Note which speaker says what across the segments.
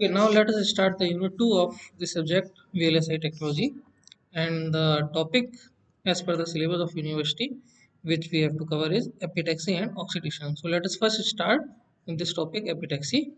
Speaker 1: Okay, now let us start the unit 2 of the subject VLSI Technology, and the topic as per the syllabus of university which we have to cover is epitaxy and oxidation. So let us first start in this topic epitaxy.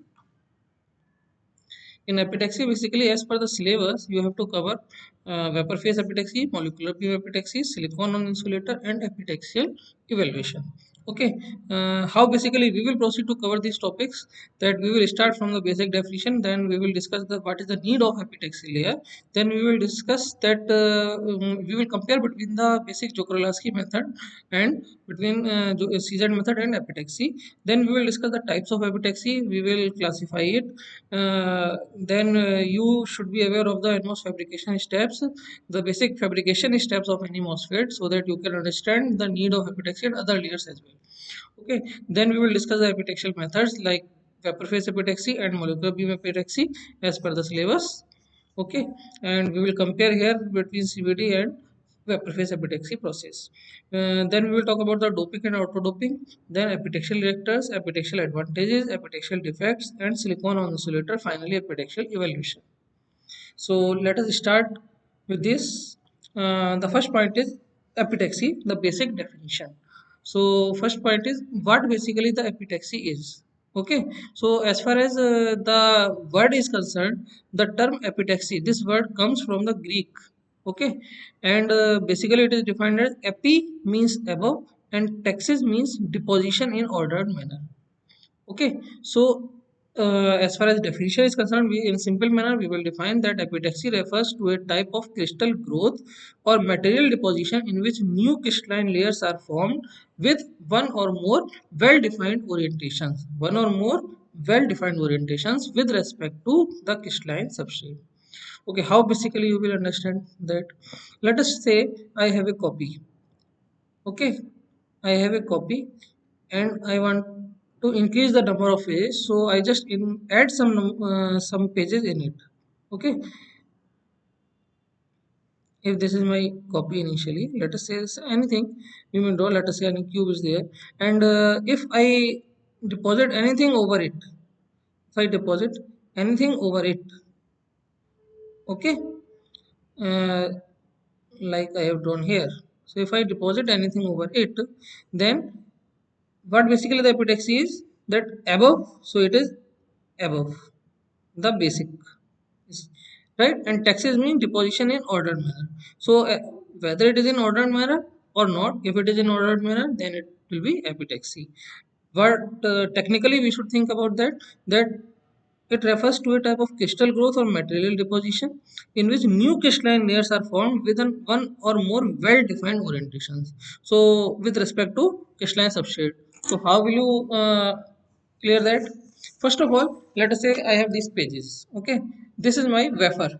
Speaker 1: In epitaxy, basically as per the syllabus, you have to cover vapor phase epitaxy, molecular beam epitaxy, silicon on insulator, and epitaxial evaluation. Okay, how basically we will proceed to cover these topics, that we will start from the basic definition, then we will discuss the what is the need of epitaxy layer, then we will discuss that we will compare between the basic Joukowski method and between CZ method and epitaxy. Then we will discuss the types of epitaxy, we will classify it. Then you should be aware of the NMOS fabrication steps, the basic fabrication steps of any MOSFET, so that you can understand the need of epitaxy and other layers as well. Okay, then we will discuss the epitaxial methods like vapor phase epitaxy and molecular beam epitaxy as per the syllabus. Okay, and we will compare here between CVD and vapor phase epitaxy process. Then we will talk about the doping and auto-doping, then epitaxial reactors, epitaxial advantages, epitaxial defects, and silicon on insulator, finally epitaxial evaluation. So let us start with this. The first point is epitaxy, the basic definition. So first point is what basically the epitaxy is. Okay, so as far as the word is concerned, the term epitaxy, this word comes from the Greek. Okay, and basically it is defined as epi means above and taxis means deposition in ordered manner. Okay, so as far as definition is concerned, we in simple manner we will define that epitaxy refers to a type of crystal growth or material deposition in which new crystalline layers are formed with one or more well-defined orientations. One or more well-defined orientations with respect to the crystalline substrate. Okay, how basically you will understand that? Let us say I have a copy. Okay, I have a copy and I want to increase the number of pages, so I just add some pages in it. Okay, if this is my copy initially, let us say anything you may draw, let us say any cube is there, and if I deposit anything over it, if I deposit anything over it, okay, uh, like I have drawn here. So if I deposit anything over it, then what basically the epitaxy is, that above, so it is above the basic, right, and taxes mean deposition in ordered manner. So whether it is in ordered manner or not, if it is in ordered manner, then it will be epitaxy. But technically we should think about that it refers to a type of crystal growth or material deposition in which new crystalline layers are formed within one or more well-defined orientations. So with respect to crystalline substrate, so how will you clear that? First of all, let us say I have these pages. Okay, this is my wafer,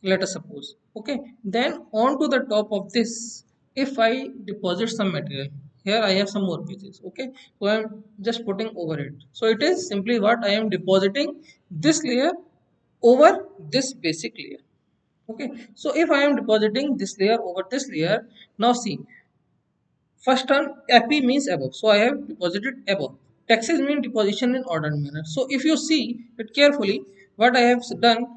Speaker 1: let us suppose. Okay, then on to the top of this, if I deposit some material, here I have some more pages. Okay, so I am just putting over it, so it is simply what I am depositing this layer over this basic layer. Okay, so if I am depositing this layer over this layer, now see, first term epi means above, so I have deposited above. Taxes mean deposition in ordered manner. So if you see it carefully, what I have done,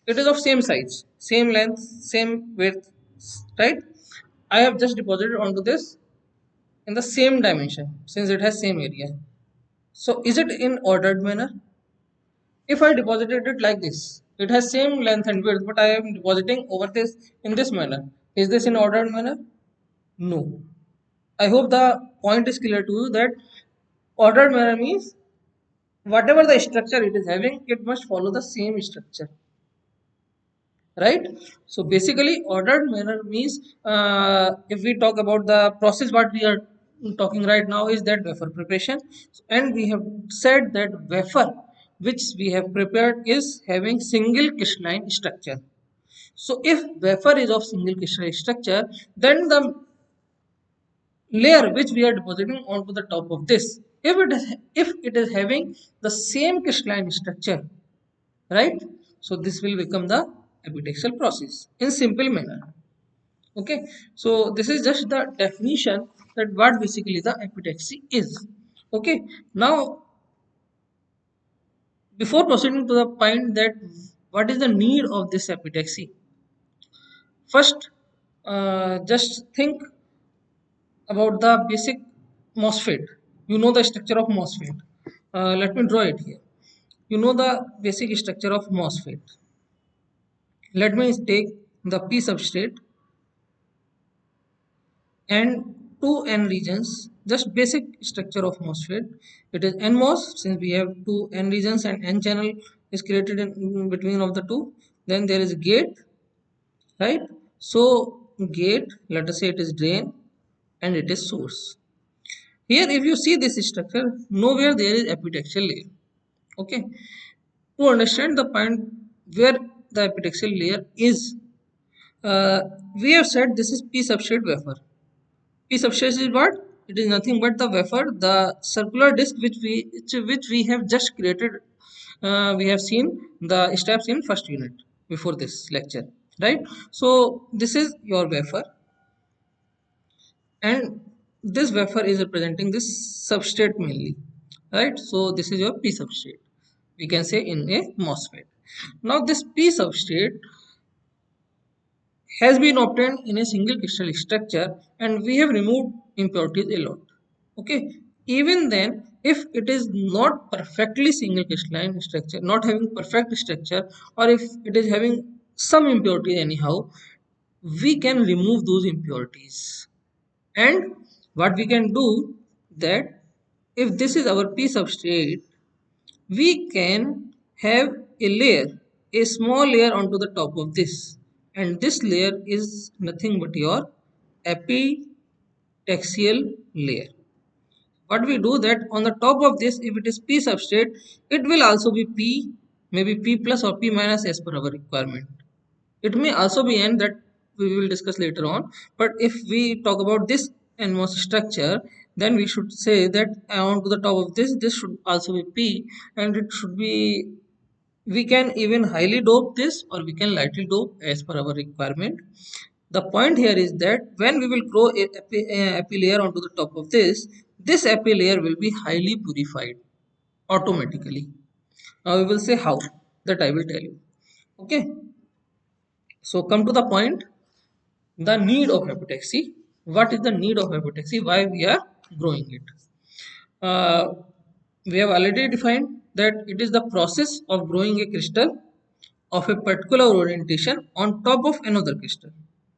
Speaker 1: it is of same size, same length, same width, right? I have just deposited onto this in the same dimension since it has same area. So is it in ordered manner? If I deposited it like this, it has same length and width, but I am depositing over this in this manner, is this in ordered manner? No. I hope the point is clear to you that ordered manner means whatever the structure it is having, it must follow the same structure, right? So basically ordered manner means, if we talk about the process what we are talking right now is that wafer preparation, and we have said that wafer which we have prepared is having single crystalline structure. So if wafer is of single crystalline structure, then the layer which we are depositing onto the top of this, if it is having the same crystalline structure, right, so this will become the epitaxial process in simple manner. Okay, so this is just the definition that what basically the epitaxy is. Okay, now Before proceeding to the point that what is the need of this epitaxy, first just think about the basic MOSFET. You know the structure of MOSFET. Let me draw it here. You know the basic structure of MOSFET. Let me take the P substrate and two N regions, just basic structure of MOSFET. It is NMOS, since we have two N regions and N channel is created in between of the two. Then there is gate, right? So gate, let us say it is drain and it is source. Here if you see this structure, nowhere there is epitaxial layer. Okay. To understand the point where the epitaxial layer is, we have said this is P substrate wafer. P substrate is what? It is nothing but the wafer, the circular disc which we have just created. We have seen the steps in first unit before this lecture, right? So this is your wafer, and this wafer is representing this substrate mainly, right? So this is your P substrate. We can say in a MOSFET. Now this P substrate has been obtained in a single crystal structure, and we have removed impurities a lot. Okay, even then if it is not perfectly single crystalline structure, not having perfect structure, or if it is having some impurities anyhow, we can remove those impurities. And what we can do, that if this is our P substrate, we can have a layer, a small layer onto the top of this, and this layer is nothing but your epitaxial layer. What we do, that on the top of this, if it is P substrate, it will also be P, maybe P plus or P minus as per our requirement. It may also be N, that we will discuss later on. But if we talk about this NMOS structure, then we should say that on to the top of this should also be P, and it should be, we can even highly dope this or we can lightly dope as per our requirement. The point here is that when we will grow a epi layer onto the top of this epi layer will be highly purified automatically. Now we will say how, that I will tell you. Okay, so come to the point, the need of epitaxy. What is the need of epitaxy? Why we are growing it? uh, we have already defined that it is the process of growing a crystal of a particular orientation on top of another crystal.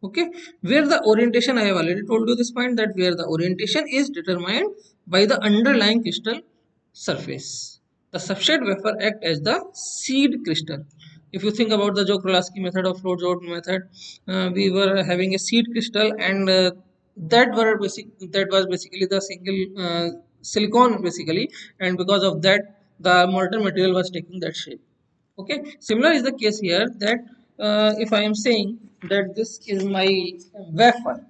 Speaker 1: Okay, where the orientation, I have already told you this point, that where the orientation is determined by the underlying crystal surface. The substrate wafer act as the seed crystal. If you think about the Joe-Krolowski method or float-zone method, we were having a seed crystal, and that was basically the single silicon basically, and because of that the molten material was taking that shape. Okay, similar is the case here, that if I am saying that this is my wafer,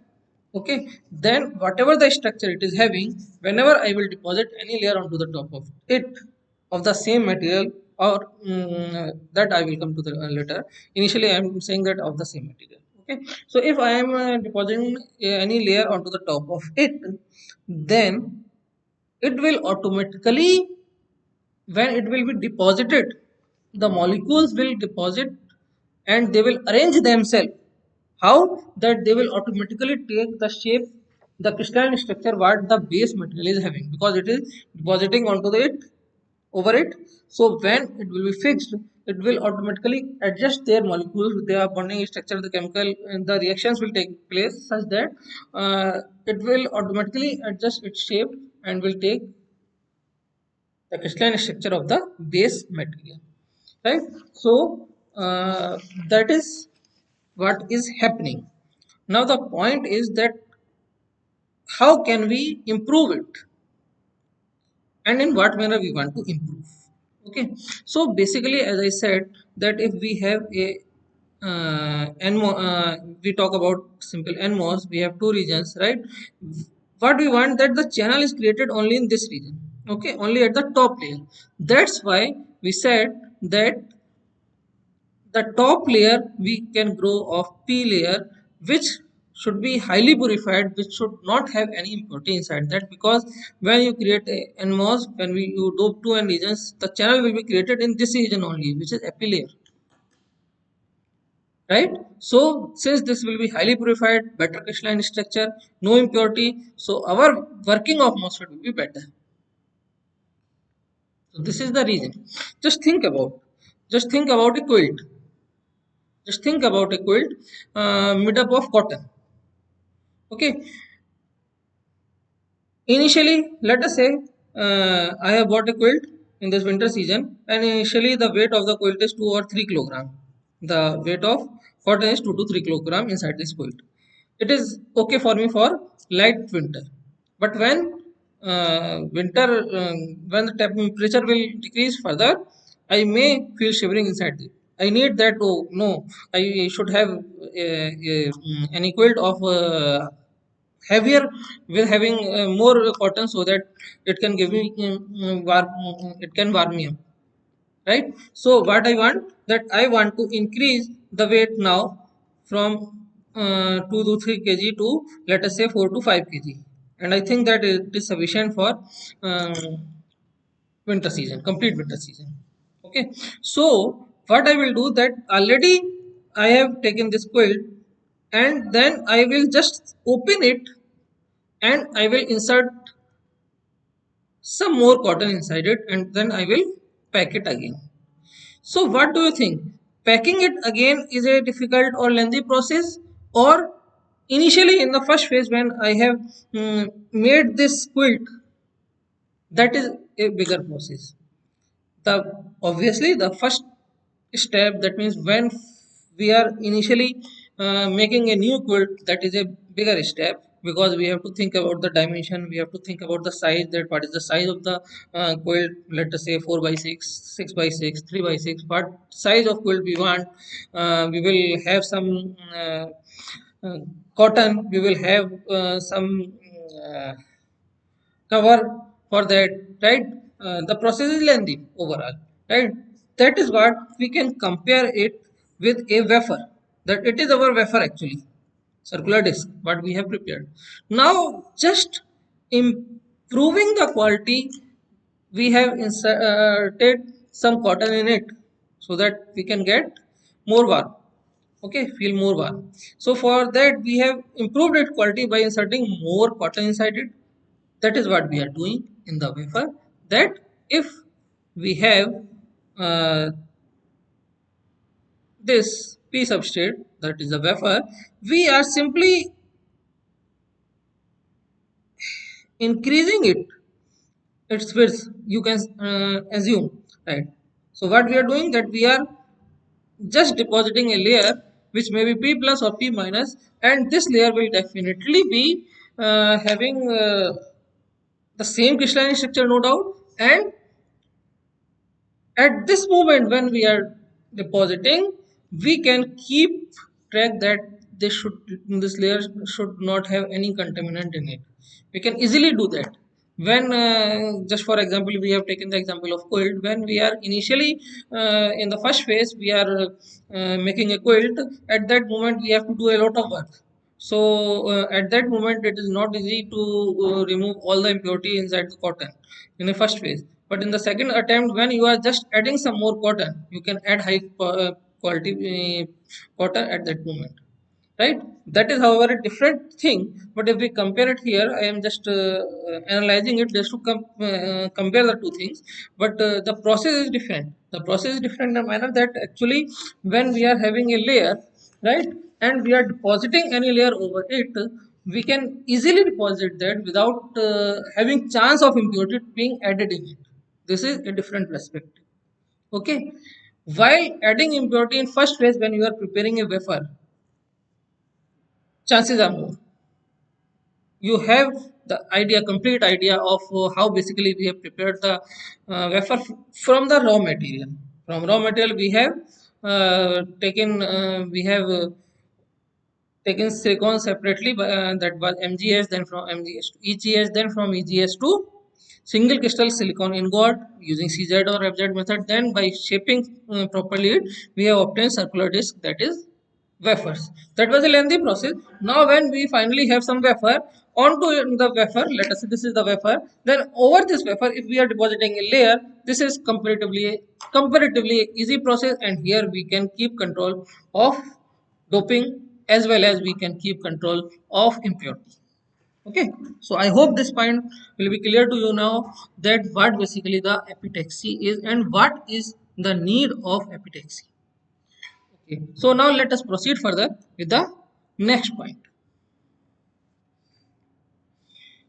Speaker 1: okay, then whatever the structure it is having, whenever I will deposit any layer onto the top of it of the same material, or that I will come to the later. Initially I am saying that of the same material. Okay, so if I am depositing any layer onto the top of it, then it will automatically, when it will be deposited, the molecules will deposit and they will arrange themselves. How? That they will automatically take the shape, the crystalline structure what the base material is having, because it is depositing onto the it, over it. So when it will be fixed, it will automatically adjust their molecules, their bonding structure, the chemical, and the reactions will take place such that it will automatically adjust its shape and will take the crystalline structure of the base material, right? So that is what is happening. Now the point is that how can we improve it, and in what manner we want to improve. Okay, so basically as I said, that if we have a we talk about simple NMOS, we have two regions, right? What we want, that the channel is created only in this region, okay, only at the top layer. That's why we said that the top layer we can grow of P layer, which should be highly purified, which should not have any impurity inside that, because when you create a NMOS, when you dope two N regions, the channel will be created in this region only, which is epi layer, right? So since this will be highly purified, better crystalline structure, no impurity, so our working of MOSFET will be better. So this is the reason. Just think about, just think about a quilt. Just think about a quilt made up of cotton. Okay, initially, let us say I have bought a quilt in this winter season, and initially the weight of the quilt is 2 or 3 kilogram. The weight of cotton is 2 to 3 kilogram inside this quilt. It is okay for me for light winter, but when the temperature will decrease further, I may feel shivering inside it. I need that. Oh no, I should have an quilt of heavier, with having more cotton, so that it can give me it can warm me up, right? So what I want, that I want to increase the weight now from 2 to 3 kg to, let us say, 4 to 5 kg, and I think that it is sufficient for um, winter season, complete winter season. Okay, so what I will do, that already I have taken this quilt, and then I will just open it, and I will insert some more cotton inside it, and then I will pack it again. So what do you think? Packing it again is a difficult or lengthy process, or initially in the first phase when I have made this quilt, that is a bigger process? The Obviously the first step, that means when we are initially making a new quilt, that is a bigger step, because we have to think about the dimension, we have to think about the size, that what is the size of the quilt, let us say 4 by 6, 6 by 6, 3 by 6, what size of quilt we want. We will have some uh, cotton, we will have some uh, cover for that, right? The process is lengthy overall, right? That is what we can compare it with a wafer, that it is our wafer actually, circular disc what we have prepared. Now just improving the quality, we have inserted some cotton in it, so that we can get more warm. Okay, feel more warm. So for that we have improved its quality by inserting more cotton inside it. That is what we are doing in the wafer, that if we have uh, this p substrate, that is the wafer, we are simply increasing its width, you can assume, right? So what we are doing, that we are just depositing a layer which may be p plus or p minus, and this layer will definitely be having the same crystalline structure, no doubt. And at this moment when we are depositing, we can keep track that this layer should not have any contaminant in it. We can easily do that when just for example, we have taken the example of quilt. When we are initially in the first phase, we are making a quilt. At that moment we have to do a lot of work. So at that moment it is not easy to remove all the impurity inside the cotton in the first phase. But in the second attempt, when you are just adding some more cotton, you can add high quality cotton at that moment, right? That is however a different thing. But if we compare it here, I am just analyzing it just to compare the two things. But the process is different. The process is different in a manner that actually when we are having a layer, right, and we are depositing any layer over it, we can easily deposit that without having chance of impurity being added in it. This is a different perspective. Okay, while adding impurity in first phase, when you are preparing a wafer, chances are more you have the idea, complete idea of how basically we have prepared the wafer from the raw material. From raw material we have we have taken silicon separately, that was MGS, then from MGS to EGS, then from EGS to single crystal silicon ingot using CZ or FZ method. Then by shaping properly it, we have obtained circular disc, that is wafers. That was a lengthy process. Now when we finally have some wafer, onto the wafer, let us say this is the wafer, then over this wafer if we are depositing a layer, this is comparatively easy process, and here we can keep control of doping as well as we can keep control of impurity. Okay, so I hope this point will be clear to you now, that what basically the epitaxy is and what is the need of epitaxy. Okay, so now let us proceed further with the next point.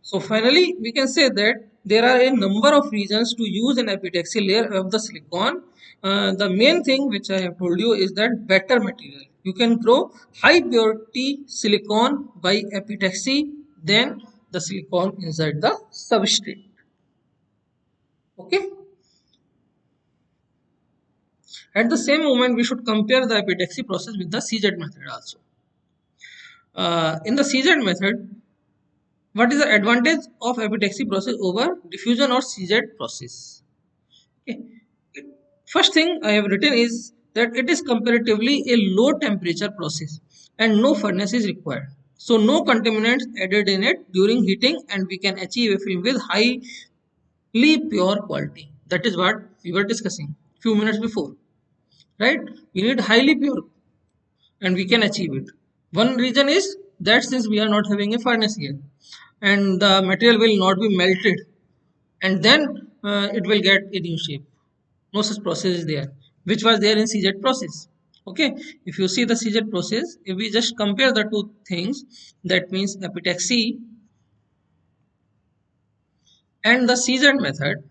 Speaker 1: So finally, we can say that there are a number of reasons to use an epitaxy layer of the silicon. The main thing which I have told you is that better material. You can grow high purity silicon by epitaxy than the silicon inside the substrate. Okay. At the same moment, we should compare the epitaxy process with the CZ method also. In the CZ method, what is the advantage of epitaxy process over diffusion or CZ process? Okay. First thing I have written is that it is comparatively a low temperature process and no furnace is required. So no contaminants added in it during heating, and we can achieve a film with highly pure quality. That is what we were discussing few minutes before, right? We need highly pure and we can achieve it. One reason is that since we are not having a furnace here and the material will not be melted, and then it will get a new shape. No such process is there, which was there in CZ process. Okay, if you see the CZ process, if we just compare the two things, that means epitaxy and the CZ method,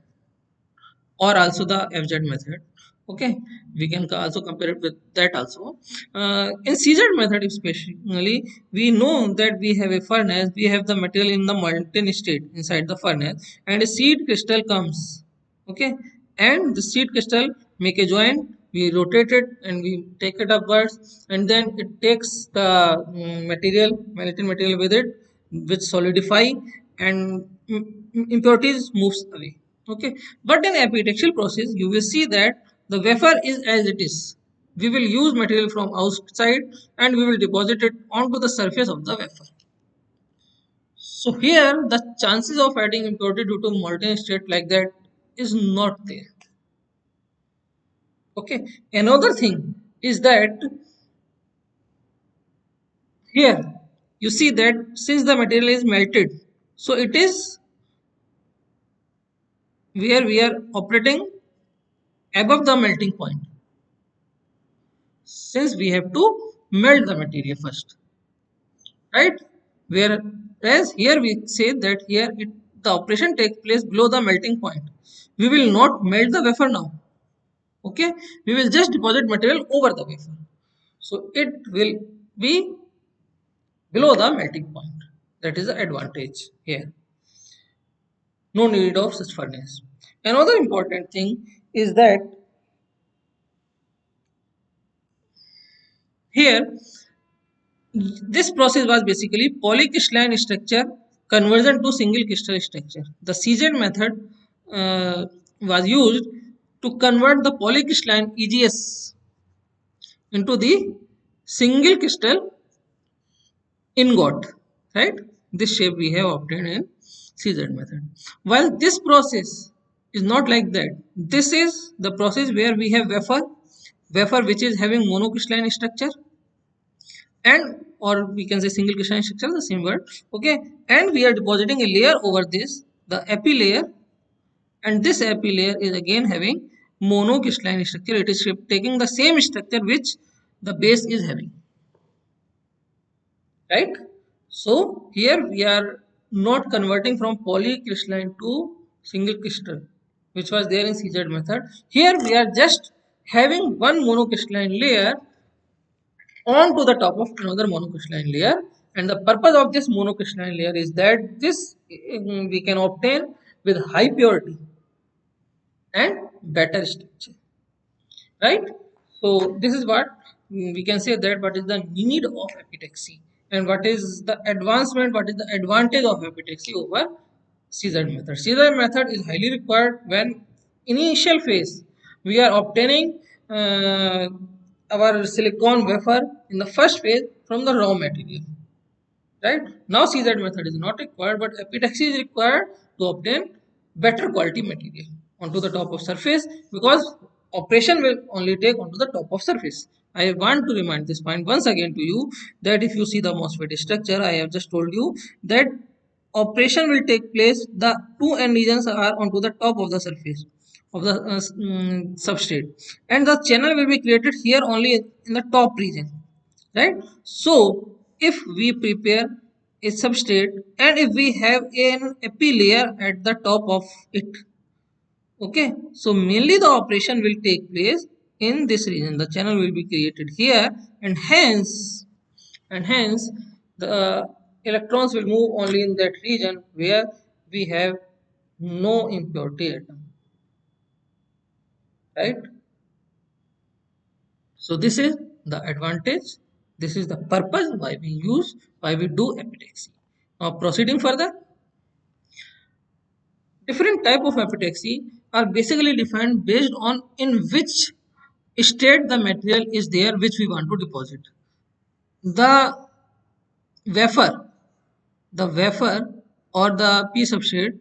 Speaker 1: or also the FZ method. Okay, we can also compare it with that also. In CZ method especially, we know that we have a furnace, we have the material in the molten state inside the furnace, and a seed crystal comes. Okay, and the seed crystal make a joint, we rotate it and we take it upwards, and then it takes the material, molten material with it, which solidify, and impurities moves away. Okay, but in epitaxial process you will see that the wafer is as it is. We will use material from outside and we will deposit it onto the surface of the wafer. So here the chances of adding impurity due to molten state like that is not there. Okay, another thing is that here you see that since the material is melted, so it is where we are operating above the melting point, since we have to melt the material first, right? Whereas here we say that here the operation takes place below the melting point. We will not melt the wafer now. Okay, we will just deposit material over the wafer, so it will be below the melting point. That is the advantage here. No need of such furnace. Another important thing is that here this process was basically polycrystalline structure conversion to single crystal structure. The CZ method was used to convert the polycrystalline EGS into the single crystal ingot, right? This shape we have obtained in CZ method. While this process is not like that, this is the process where we have wafer which is having monocrystalline structure, and or we can say single crystalline structure, the same word. Okay, and we are depositing a layer over this, the epi layer, and this epi layer is again having monocrystalline structure. It is taking the same structure which the base is having, right? So here we are not converting from polycrystalline to single crystal, which was there in CZ method. Here we are just having one monocrystalline layer onto the top of another monocrystalline layer, and the purpose of this monocrystalline layer is that this we can obtain with high purity and better structure, right? So this is what we can say, that what is the need of epitaxy and what is the advancement, what is the advantage of epitaxy over CZ method. CZ method is highly required when initial phase we are obtaining uh, our silicon wafer in the first phase from the raw material. Right now, CZ method is not required, but epitaxy is required to obtain better quality material onto the top of surface, because operation will only take onto the top of surface. I want to remind this point once again to you, that if you see the MOSFET structure, I have just told you that operation will take place, the two end regions are onto the top of the surface of the substrate, and the channel will be created here only in the top region, right? So if we prepare a substrate and if we have an epi layer at the top of it, okay, so mainly the operation will take place in this region, the channel will be created here, and hence the electrons will move only in that region where we have no impurity atom, right? So this is the advantage, this is the purpose why we do epitaxy. Now proceeding further, different type of epitaxy are basically defined based on in which state the material is there which we want to deposit. The wafer, the wafer or the P substrate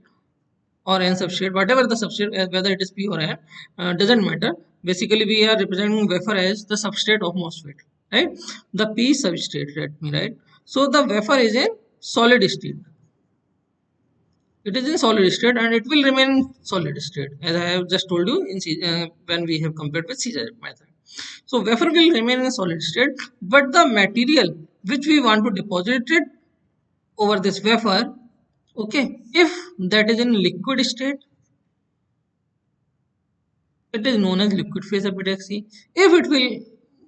Speaker 1: or N substrate, whatever the substrate, whether it is P or N, doesn't matter. Basically, we are representing wafer as the substrate of MOSFET, right? The P substrate, let me write. So the wafer is in solid state. It is in solid state and it will remain in solid state, as I have just told you when we have compared with CZ method. So wafer will remain in solid state, but the material which we want to deposit it over this wafer, okay, if that is in liquid state, it is known as liquid phase epitaxy. If it will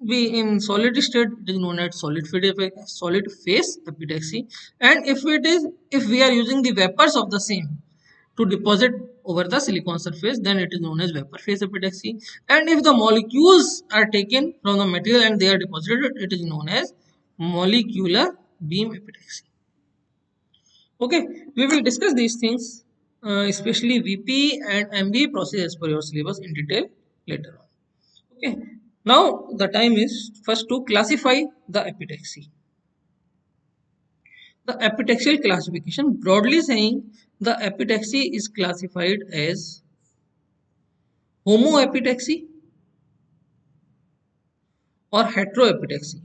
Speaker 1: be in solid state, it is known as solid phase epitaxy. And if we are using the vapors of the same to deposit over the silicon surface, then it is known as vapor phase epitaxy. And if the molecules are taken from the material and they are deposited, it is known as molecular beam epitaxy. Okay, we will discuss these things, especially VP and MB process as per your syllabus in detail later on. Okay, now the time is first to classify the epitaxy. The epitaxial classification, broadly saying, the epitaxy is classified as homoepitaxy or heteroepitaxy.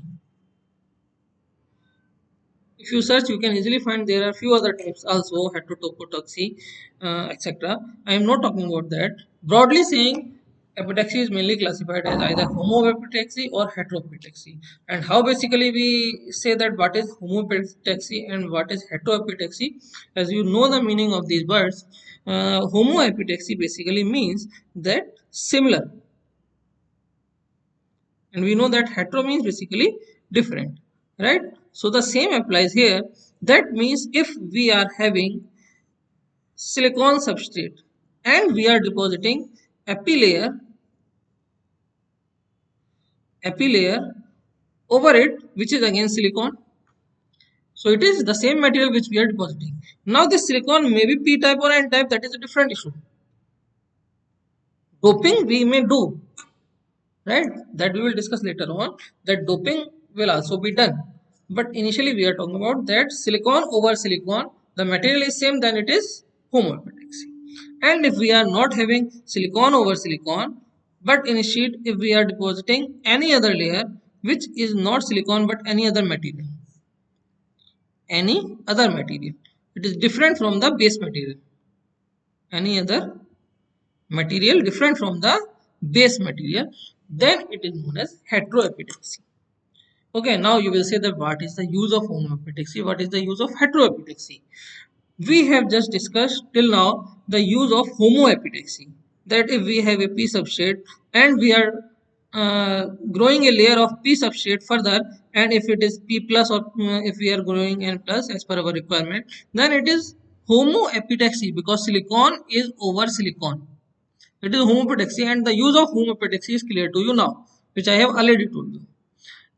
Speaker 1: If you search, you can easily find there are few other types also, heterotopotoxy, etc. I am not talking about that. Broadly saying, epitaxy is mainly classified as either homoepitaxy or heteroepitaxy. And how basically we say that what is homoepitaxy and what is heteroepitaxy, as you know the meaning of these words. Homoepitaxy basically means that similar, and we know that hetero means basically different, right? So the same applies here. That means if we are having silicon substrate and we are depositing epi layer over it, which is again silicon, so it is the same material which we are depositing. Now this silicon may be p type or n type, that is a different issue. Doping we may do, right? That we will discuss later on, that doping will also be done. But initially we are talking about that silicon over silicon, the material is same, then it is homoepitaxy. And if we are not having silicon over silicon, but instead if we are depositing any other layer which is not silicon but any other material, it is different from the base material, any other material different from the base material, then it is known as heteroepitaxy. Okay, now you will say that what is the use of homoepitaxy, what is the use of heteroepitaxy? We have just discussed till now the use of homoepitaxy, that if we have a p substrate and we are growing a layer of p substrate further, and if it is p plus or if we are growing n plus as per our requirement, then it is homoepitaxy, because silicon is over silicon. It is homoepitaxy, and the use of homoepitaxy is clear to you now, which I have already told you.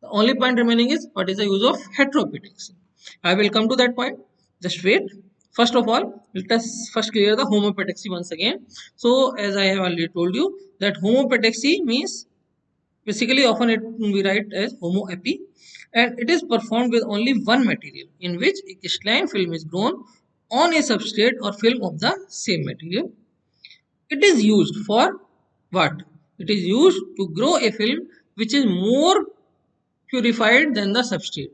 Speaker 1: The only point remaining is what is the use of heteroepitaxy. I will come to that point. Just wait. First of all, let us first clear the homoepitaxy once again. So, as I have already told you, that homoepitaxy means Basically, often it we write as homoepi, and it is performed with only one material, in which a crystalline film is grown on a substrate or film of the same material. It is used for what? It is used to grow a film which is more purified than the substrate.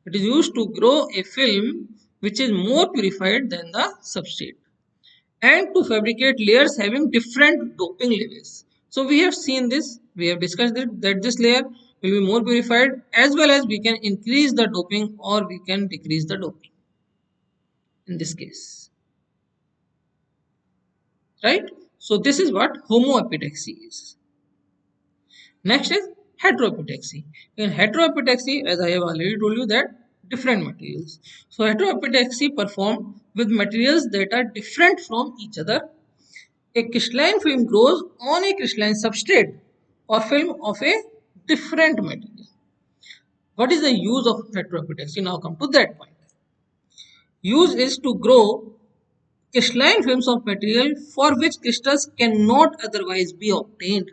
Speaker 1: It is used to grow a film which is more purified than the substrate, and to fabricate layers having different doping levels. So we have seen this, we have discussed it, that this layer will be more purified, as well as we can increase the doping or we can decrease the doping in this case, right? So this is what homoepitaxy is. Next is heteroepitaxy. In heteroepitaxy, as I have already told you, that different materials. So heteroepitaxy performed with materials that are different from each other. A crystalline film grows on a crystalline substrate or film of a different material. What is the use of heteroepitaxy? Now come to that point. Use is to grow crystalline films of material for which crystals cannot otherwise be obtained.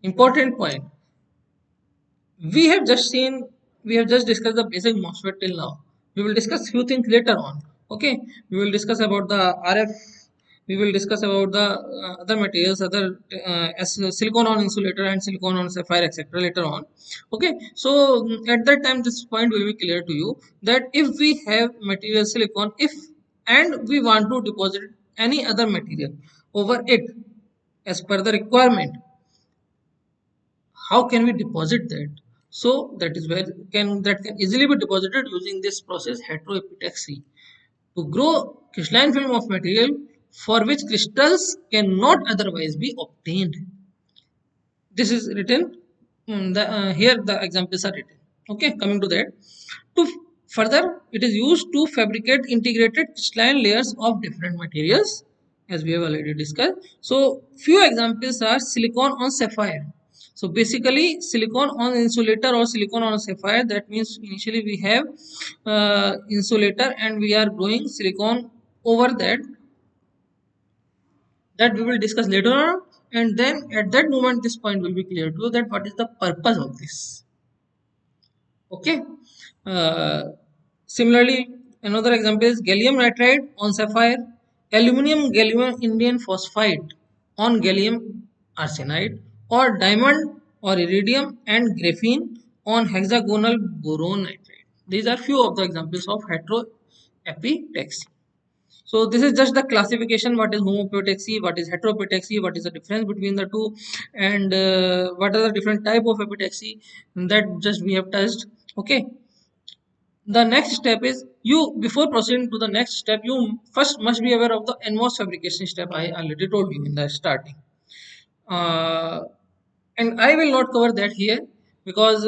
Speaker 1: Important point. We have just discussed the basic MOSFET till now. We will discuss few things later on. Okay, we will discuss about the RF. We will discuss about the other materials, other as silicon on insulator and silicon on sapphire, etc. later on. Okay, so at that time this point will be clear to you, that if we have material silicon, if and we want to deposit any other material over it as per the requirement, how can we deposit that? So that is where can easily be deposited using this process, heteroepitaxy, to grow crystalline film of material for which crystals cannot otherwise be obtained. This is written, here the examples are written. Okay, coming to that, to further, it is used to fabricate integrated crystalline layers of different materials, as we have already discussed. So few examples are silicon on sapphire. So basically, silicon on insulator or silicon on sapphire, that means initially we have insulator and we are growing silicon over that, we will discuss later on, and then at that moment this point will be clear to you, that what is the purpose of this. Okay, uh, similarly, another example is gallium nitride on sapphire, aluminum gallium indium phosphide on gallium arsenide, or diamond or iridium and graphene on hexagonal boron nitride. These are few of the examples of heteroepitaxy. So this is just the classification: what is homoepitaxy, what is heteroepitaxy, what is the difference between the two, and what are the different type of epitaxy, that just we have touched. Okay. The next step is, you before proceeding to the next step, you first must be aware of the NMOS fabrication step. I already told you in the starting. Uh, and I will not cover that here, because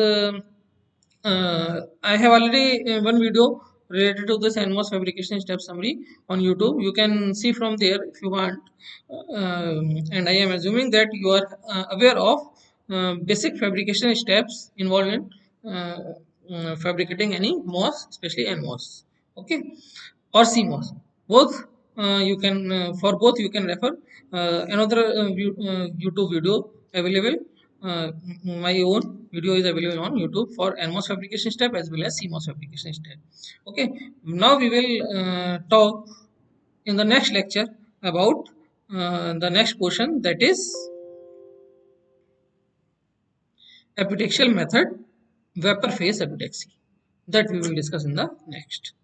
Speaker 1: I have already one video related to this NMOS fabrication step summary on YouTube. You can see from there if you want. And I am assuming that you are aware of basic fabrication steps involved in fabricating any MOS, especially NMOS. Okay, or CMOS. Both you can for both you can refer another YouTube video available. My own video is available on YouTube for NMOS fabrication step as well as CMOS fabrication step. Okay, now we will talk in the next lecture about the next portion, that is epitaxial method, vapor phase epitaxy, that we will discuss in the next.